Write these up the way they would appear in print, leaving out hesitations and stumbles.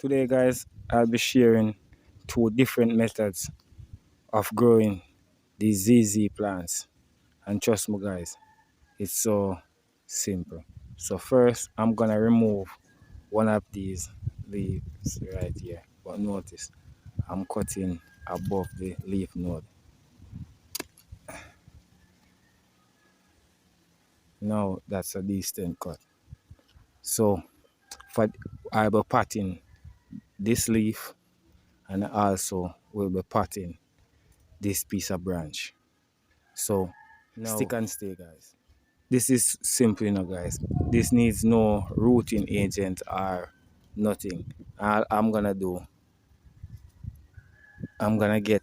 Today guys, I'll be sharing two different methods of growing these ZZ plants, and trust me guys, it's so simple. So first I'm gonna remove one of these leaves right here, but notice I'm cutting above the leaf node. Now that's a decent cut. So for I'll be potting this leaf, and also will be potting this piece of branch. So now, stick and stay guys. This is simple, guys. This needs no rooting agent or nothing. All I'm gonna do, I'm gonna get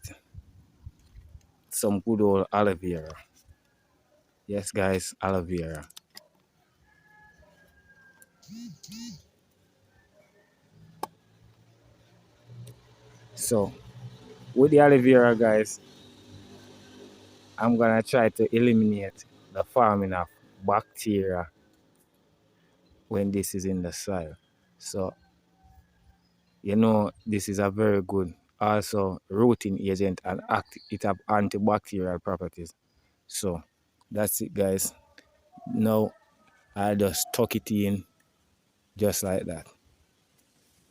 some good old aloe vera. Yes guys, aloe vera. So with the aloe vera guys, I'm gonna try to eliminate the forming of bacteria when this is in the soil. So this is a very good also rooting agent, and it have antibacterial properties. So that's it guys. Now I just tuck it in just like that.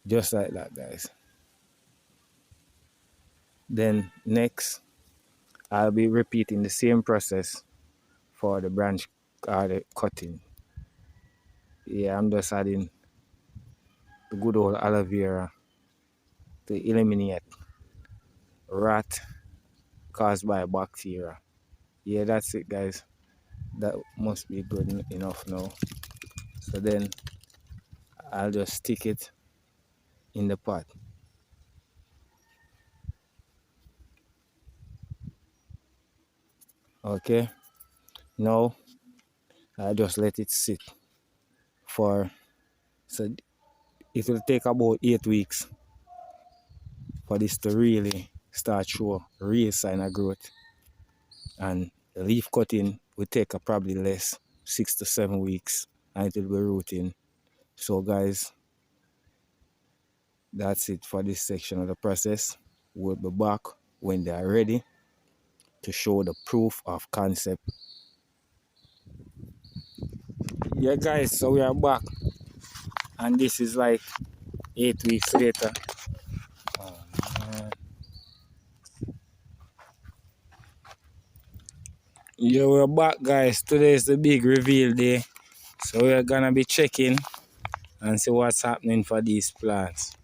Just like that guys. Then next I'll be repeating the same process for the branch or the cutting. Yeah, I'm just adding the good old aloe vera to eliminate rot caused by bacteria. Yeah, that's it guys. That must be good enough now. So then I'll just stick it in the pot. Okay, now I just let it sit for, so it will take about 8 weeks for this to really start show real sign of growth, and the leaf cutting will take probably less, 6 to 7 weeks, and it will be rooting. So guys, that's it for this section of the process. We'll be back when they are ready to show the proof of concept. Yeah guys, so we are back, and this is like 8 weeks later. Oh, man. Yeah, we're back guys. Today is the big reveal day, so we're gonna be checking and see what's happening for these plants.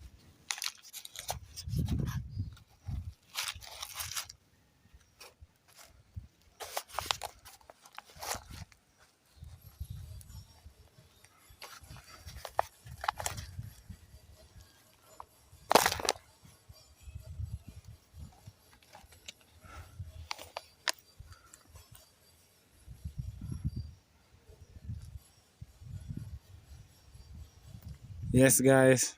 Yes guys,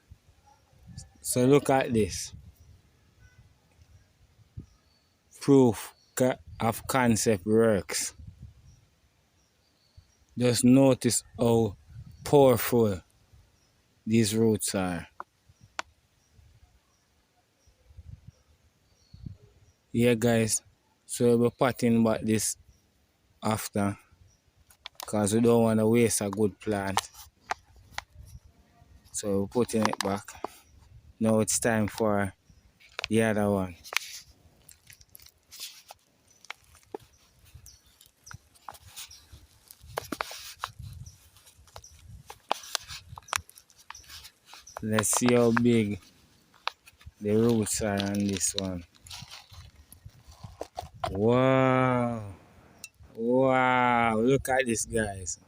so look at this proof of concept works. Just notice how powerful these roots are. Yeah guys, so we'll be potting back this after, because we don't want to waste a good plant. So we're putting it back. Now it's time for the other one. Let's see how big the roots are on this one. Wow. Wow. Look at this guys.